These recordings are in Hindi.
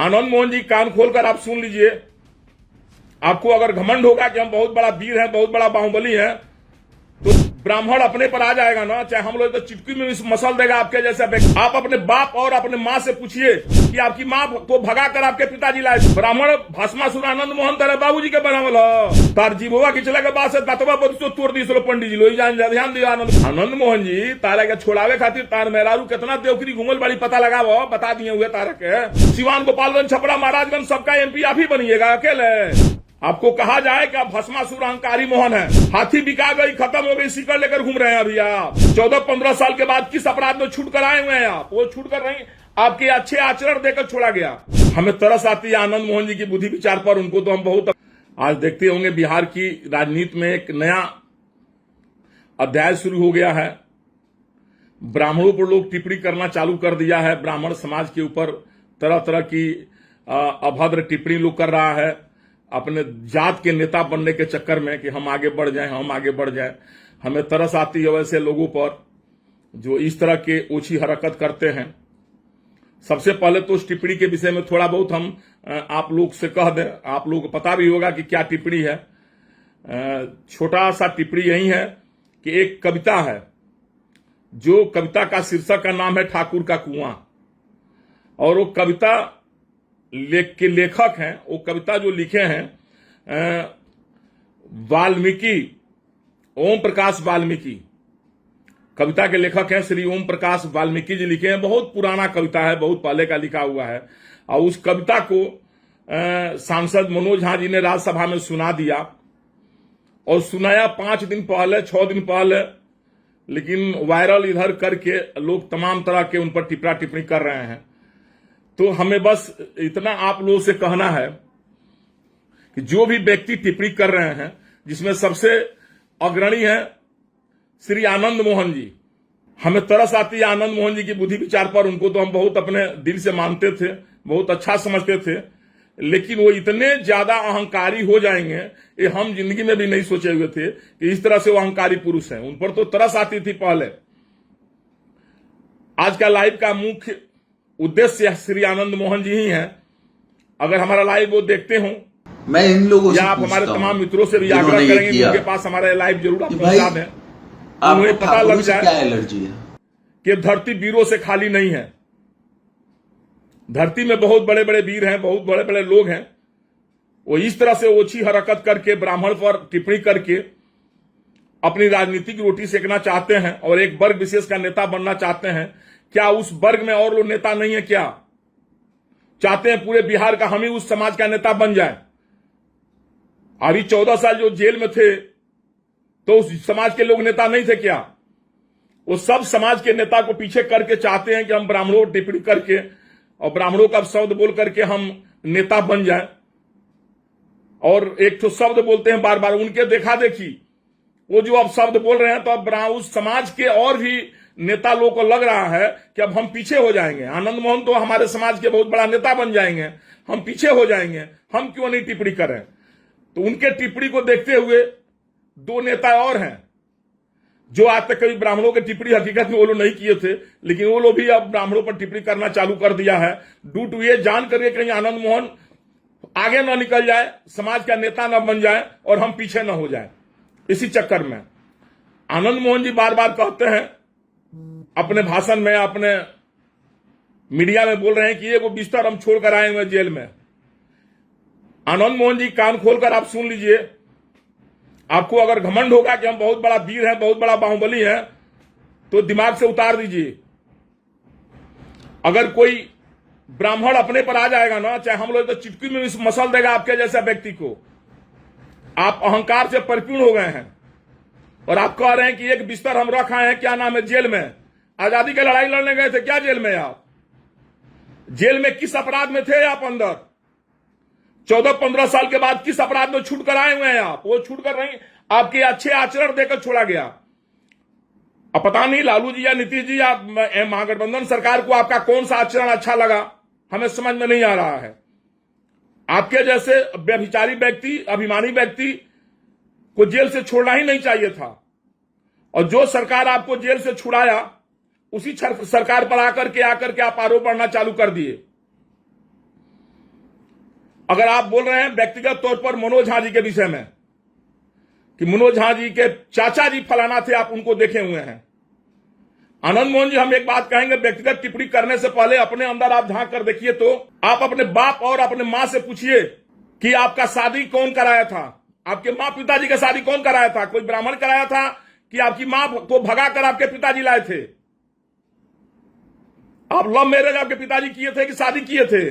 आनंद मोहन जी, कान खोलकर आप सुन लीजिए। आपको अगर घमंड होगा कि हम बहुत बड़ा वीर हैं, बहुत बड़ा बाहुबली हैं, तो ब्राह्मण अपने पर आ जाएगा ना, चाहे हम लोग तो चिटकी में मसल देगा आपके जैसा व्यक्ति। आप अपने बाप और अपने माँ से पूछिए कि आपकी माँ को भगा कर आपके पिताजी लाए। ब्राह्मण भस्मासुर आनंद मोहन तारे बाबूजी के बनावल हो तार जीवोवा खिंचला के बाद से ततवा बदसो तोड़ दी सो पंडित जी लोई जान ध्यान दियो। आनंद मोहन जी तारा के छोड़ावे खातिर तार मेहरारू कितना देवकरी घूमल बड़ी पता लगावो, बता दिए हुए तारा के। सिवान गोपालगंज, छपरा, महाराजगंज सबका एमपी आप ही बनिएगा अकेले। आपको कहा जाए कि आप भस्मासुर अहंकारी मोहन है। हाथी बिका गई, खत्म हो गई, सीकर लेकर घूम रहे हैं अभी आप। 14-15 साल के बाद किस अपराध में छूट कर आए हुए हैं आप? वो छूट कर नहीं, आपके अच्छे आचरण देकर छोड़ा गया। हमें तरस आती है आनंद मोहन जी की बुद्धि विचार पर। उनको तो हम बहुत आज देखते होंगे बिहार की राजनीति में एक नया अध्याय शुरू हो गया है। ब्राह्मणों पर लोग टिप्पणी करना चालू कर दिया है। ब्राह्मण समाज के ऊपर तरह तरह की अभद्र टिप्पणी लोग कर रहा है अपने जात के नेता बनने के चक्कर में कि हम आगे बढ़ जाएं, हम आगे बढ़ जाएं। हमें तरस आती है वैसे लोगों पर जो इस तरह के ओछी हरकत करते हैं। सबसे पहले तो उस टिप्पणी के विषय में थोड़ा बहुत हम आप लोग से कह दें। आप लोगों को पता भी होगा कि क्या टिप्पणी है। छोटा सा टिप्पणी यही है कि एक कविता है, जो कविता का शीर्षक का नाम है ठाकुर का कुआं, और वो कविता के लेखक हैं, वो कविता जो लिखे हैं वाल्मीकि, ओम प्रकाश वाल्मीकि कविता के लेखक हैं श्री ओम प्रकाश वाल्मीकि जी लिखे हैं। बहुत पुराना कविता है, बहुत पहले का लिखा हुआ है। और उस कविता को सांसद मनोज झा जी ने राज्यसभा में सुना दिया, और सुनाया 5 दिन पहले, 6 दिन पहले, लेकिन वायरल इधर करके लोग तमाम तरह के उन पर टिप्पणी टिप्पणी कर रहे हैं। तो हमें बस इतना आप लोगों से कहना है कि जो भी व्यक्ति टिप्पणी कर रहे हैं, जिसमें सबसे अग्रणी है श्री आनंद मोहन जी, हमें तरस आती है आनंद मोहन जी की बुद्धि विचार पर। उनको तो हम बहुत अपने दिल से मानते थे, बहुत अच्छा समझते थे, लेकिन वो इतने ज्यादा अहंकारी हो जाएंगे ये हम जिंदगी में भी नहीं सोचे हुए थे कि इस तरह से वो अहंकारी पुरुष हैं। उन पर तो तरस आती थी पहले। आज का लाइव का मुख्य उद्देश्य श्री आनंद मोहन जी ही हैं। अगर हमारा लाइव वो देखते हो, मैं इन लोगों से या आप हमारे तमाम मित्रों से भी आग्रह करेंगे कि उनके पास हमारा लाइव जरूर आप पहुंचा दें। उन्हें पता लग जाए क्या एलर्जी है कि धरती वीरों से खाली नहीं है। धरती में बहुत बड़े बड़े वीर हैं, बहुत बड़े बड़े लोग हैं। वो इस तरह से ओछी हरकत करके ब्राह्मण पर टिप्पणी करके अपनी राजनीतिक रोटी सेकना चाहते हैं और एक वर्ग विशेष का नेता बनना चाहते हैं। क्या उस वर्ग में और लोग नेता नहीं है? क्या चाहते हैं पूरे बिहार का हम ही उस समाज का नेता बन जाए? अभी 14 साल जो जेल में थे तो उस समाज के लोग नेता नहीं थे क्या? वो सब समाज के नेता को पीछे करके चाहते हैं कि हम ब्राह्मणों को टिप्पणी करके और ब्राह्मणों का शब्द बोल करके हम नेता बन जाए। और एक तो शब्द बोलते हैं बार बार, उनके देखा देखी वो जो अब शब्द बोल रहे हैं, तो अब उस समाज के और भी नेता लोगों को लग रहा है कि अब हम पीछे हो जाएंगे। आनंद मोहन तो हमारे समाज के बहुत बड़ा नेता बन जाएंगे, हम पीछे हो जाएंगे, हम क्यों नहीं टिप्पणी करें? तो उनके टिप्पणी को देखते हुए 2 नेता और हैं जो आज तक कभी ब्राह्मणों के टिप्पणी हकीकत में वो लोग नहीं किए थे, लेकिन वो लोग भी अब ब्राह्मणों पर टिप्पणी करना चालू कर दिया है। डू टू ये जान करके कहीं आनंद मोहन आगे न निकल जाए, समाज का नेता न बन जाए और हम पीछे न हो जाए। इसी चक्कर में आनंद मोहन जी बार बार कहते हैं अपने भाषण में, अपने मीडिया में बोल रहे हैं कि ये वो बिस्तर हम छोड़कर आए हुए जेल में। आनंद मोहन जी, कान खोलकर आप सुन लीजिए। आपको अगर घमंड होगा कि हम बहुत बड़ा वीर हैं, बहुत बड़ा बाहुबली हैं, तो दिमाग से उतार दीजिए। अगर कोई ब्राह्मण अपने पर आ जाएगा ना, चाहे हम लोग तो चिटकी में मसल देगा आपके जैसा व्यक्ति को। आप अहंकार से परिपूर्ण हो गए हैं और आप कह रहे हैं कि एक बिस्तर हम रख आए हैं, क्या नाम है, जेल में। आजादी की लड़ाई लड़ने गए थे क्या जेल में? आप जेल में किस अपराध में थे आप अंदर? 14-15 साल के बाद किस अपराध में छूट कर आए हुए हैं आप? वो छूट कर नहीं, आपके अच्छे आचरण देकर छोड़ा गया। अब पता नहीं लालू जी या नीतीश जी या महागठबंधन सरकार को आपका कौन सा आचरण अच्छा लगा, हमें समझ में नहीं आ रहा है। आपके जैसे व्यभिचारी व्यक्ति, अभिमानी व्यक्ति को जेल से छोड़ना ही नहीं चाहिए था। और जो सरकार आपको जेल से छुड़ाया, उसी सरकार पर आकर के आप आरोप बढ़ना चालू कर दिए। अगर आप बोल रहे हैं व्यक्तिगत तौर पर मनोज झा जी के विषय में कि मनोज झा जी के चाचा जी फलाना थे, आप उनको देखे हुए हैं। आनंद मोहन जी, हम एक बात कहेंगे, व्यक्तिगत टिप्पणी करने से पहले अपने अंदर आप झांक कर देखिए तो आप अपने बाप और अपने मां से पूछिए कि आपका शादी कौन कराया था, आपके मां पिताजी का शादी कौन कराया था? कोई ब्राह्मण कराया था कि आपकी मां को भगाकर आपके पिताजी लाए थे? आप लव मैरिज आपके पिताजी किए थे कि शादी किए थे?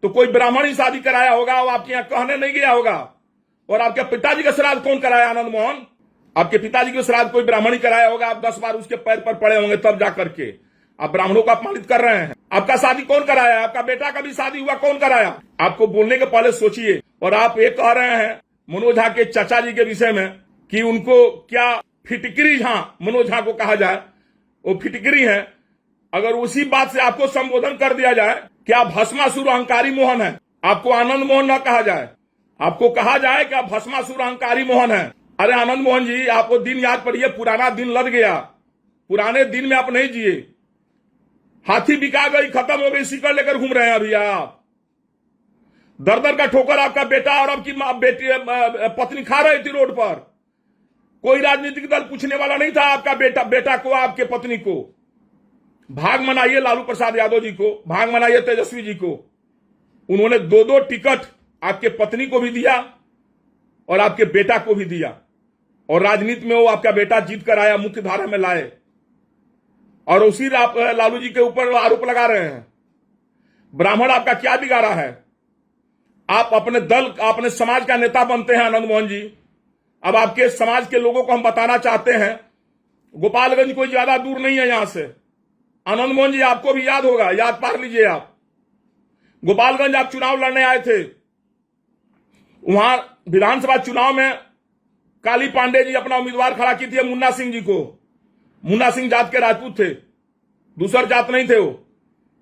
तो कोई ब्राह्मण ही शादी कराया होगा, वो आपके यहां कहने नहीं गया होगा। और आपके पिताजी का श्राद्ध कौन कराया? आनंद मोहन, आपके पिताजी को श्राद्ध कोई ब्राह्मण ही कराया होगा। आप 10 बार उसके पैर पर पड़े होंगे, तब जाकर के आप ब्राह्मणों को अपमानित कर रहे हैं। आपका शादी कौन कराया? आपका बेटा का भी शादी हुआ, कौन कराया? आपको बोलने के पहले सोचिए। और आप ये कह रहे हैं मनोज झा के चाचा जी के विषय में कि उनको क्या फिटकरी झा मनोज झा को कहा जाए, वो फिटकरी है। अगर उसी बात से आपको संबोधन कर दिया जाए कि आप भस्मासुर अहंकारी मोहन है, आपको आनंद मोहन न कहा जाए, आपको कहा जाए कि आप भस्मासुर अहंकारी मोहन है। अरे आनंद मोहन जी, आपको दिन याद पड़िए, पुराना दिन लद गया, पुराने दिन में आप नहीं जिए। हाथी बिका गई, खत्म हो गई, सिकड़ लेकर घूम रहे हैं अभी आप। दर दर का ठोकर आपका बेटा और आपकी बेटी पत्नी खा रही थी रोड पर। कोई राजनीतिक दल पूछने वाला नहीं था आपका बेटा को, आपके पत्नी को। भाग मनाइए लालू प्रसाद यादव जी को, भाग मनाइए तेजस्वी जी को। उन्होंने 2-2 टिकट आपके पत्नी को भी दिया और आपके बेटा को भी दिया, और राजनीति में वो आपका बेटा जीत कर आया, मुख्य धारा में लाए, और उसी लालू जी के ऊपर आरोप लगा रहे हैं। ब्राह्मण आपका क्या बिगाड़ा है? आप अपने दल, अपने समाज का नेता बनते हैं आनंद मोहन जी। अब आपके समाज के लोगों को हम बताना चाहते हैं, गोपालगंज कोई ज्यादा दूर नहीं है यहां से। आनंद मोहन जी, आपको भी याद होगा, याद पार लीजिए आप। गोपालगंज आप चुनाव लड़ने आए थे, वहां विधानसभा चुनाव में काली पांडे जी अपना उम्मीदवार खड़ा की थी मुन्ना सिंह जी को। मुन्ना सिंह जात के राजपूत थे, दूसर जात नहीं थे वो,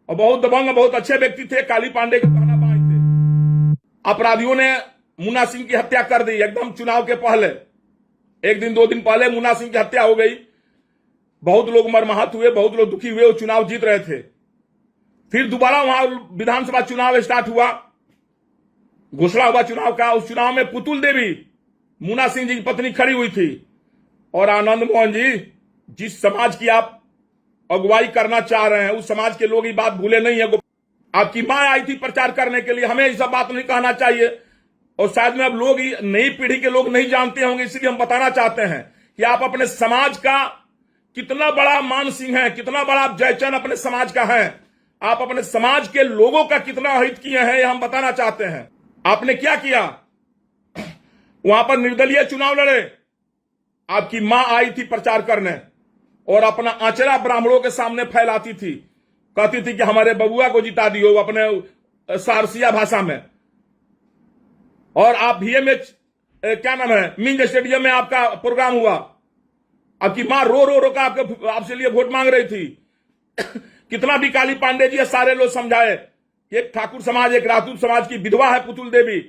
और बहुत दबंग, बहुत अच्छे व्यक्ति थे, काली पांडे के कहना बाई थे। अपराधियों ने मुन्ना सिंह की हत्या कर दी एकदम चुनाव के पहले, 1 दिन 2 दिन पहले मुन्ना सिंह की हत्या हो गई। बहुत लोग मरमाहत हुए, बहुत लोग दुखी हुए, वो चुनाव जीत रहे थे। फिर दोबारा वहां विधानसभा चुनाव स्टार्ट हुआ, घोषणा हुआ चुनाव का। उस चुनाव में पुतुल देवी मुन्ना सिंह जी की पत्नी खड़ी हुई थी। और आनंद मोहन जी, जिस समाज की आप अगुवाई करना चाह रहे हैं, उस समाज के लोग ये बात भूले नहीं है। आपकी मां आई थी प्रचार करने के लिए, हमें ये सब बात नहीं कहना चाहिए, और शायद में अब लोग, नई पीढ़ी के लोग नहीं जानते होंगे, इसलिए हम बताना चाहते हैं कि आप अपने समाज का कितना बड़ा मान सिंह है, कितना बड़ा आप जयचंद अपने समाज का है, आप अपने समाज के लोगों का कितना हित किए हैं, यह हम बताना चाहते हैं। आपने क्या किया? वहां पर निर्दलीय चुनाव लड़े, आपकी मां आई थी प्रचार करने और अपना आंचरा ब्राह्मणों के सामने फैलाती थी, कहती थी कि हमारे बबुआ को जिता दियो, अपने सारसिया भाषा में। और आप VMH क्या नाम है, मिंज स्टेडियम में आपका प्रोग्राम हुआ, आपकी मां रो रो रो का आपसे लिए वोट मांग रही थी। कितना भी काली पांडे जी सारे लोग समझाए, एक ठाकुर समाज, एक राजपूत समाज की विधवा है पुतुल देवी,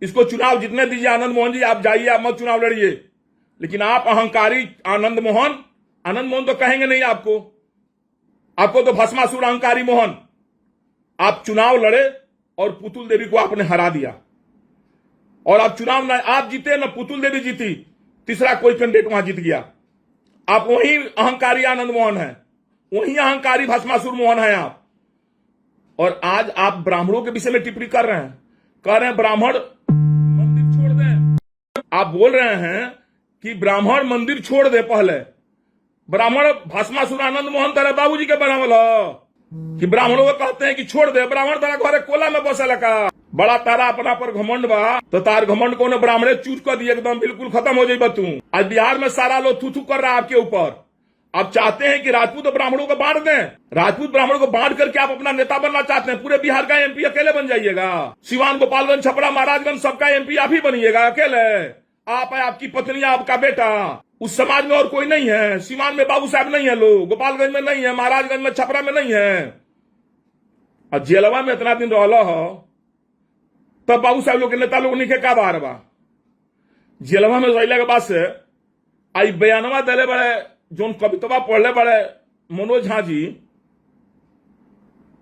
इसको चुनाव जीतने दीजिए। आनंद मोहन जी, आप जाइए, आप मत चुनाव लड़िए। लेकिन आप अहंकारी आनंद मोहन तो कहेंगे नहीं आपको तो भस्मासुर अहंकारी मोहन। आप चुनाव लड़े और पुतुल देवी को आपने हरा दिया, और आप चुनाव न आप जीते न पुतुल देवी जीती, तीसरा कोई कैंडिडेट वहां जीत गया। आप वही अहंकारी आनंद मोहन है, वही अहंकारी भस्मासुर मोहन है आप। और आज आप ब्राह्मणों के विषय में टिप्पणी कर रहे हैं, कह रहे हैं ब्राह्मण मंदिर छोड़ दें। आप बोल रहे हैं कि ब्राह्मण मंदिर छोड़ दे। पहले ब्राह्मण भस्मासुर आनंद मोहन तेरे बाबूजी के बनावल हो कि ब्राह्मणों को कहते हैं कि छोड़ दे। ब्राह्मण तेरा घरे कोला में बसल का, बड़ा तारा अपना पर घमंड बा, तो तार घमंड को ने ब्राह्मणे चूट कर दिए, एकदम बिल्कुल खत्म हो जाए तू। आज बिहार में सारा लोग थू थू कर रहा है आपके ऊपर। आप चाहते हैं कि राजपूत ब्राह्मणों को बांट दें, राजपूत ब्राह्मणों को बांट करके आप अपना नेता बनना चाहते हैं। पूरे बिहार का MP अकेले बन जाइएगा, सिवान, गोपालगंज, छपरा, महाराजगंज सबका MP आप ही बनिएगा अकेले। आप है, आपकी पत्नी, आपका बेटा, उस समाज में और कोई नहीं है। सिवान में बाबू साहब नहीं है लोग, गोपालगंज में नहीं है, महाराजगंज में, छपरा में नहीं है। और जेलवा में इतना दिन रहला हो, तब बाबू साहब लोग के नेता लोग नहीं के का बार बा। जेलवा में रहला के बाद से आई बयानवा दिले बड़े, जो कवितवा पढ़ले बड़े मनोज झा जी,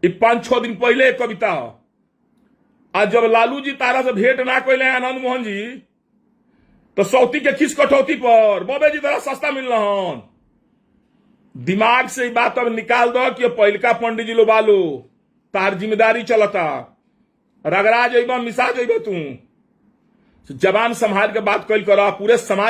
5-6 दिन पहले एक कविता हो, आज जब लालू जी तारा से भेंट ना कैले आनंद मोहन जी, तो सौती के खिस कटौती पर बॉबे जी तरह सस्ता मिल रहा। दिमाग से बात अब निकाल दो कि पहिलका पंडित जी लो बालो तार जिम्मेदारी चलता, रगड़ा जइबा मिसा जइबा तू। जबान संभाल के बात कल करो, पूरे समाज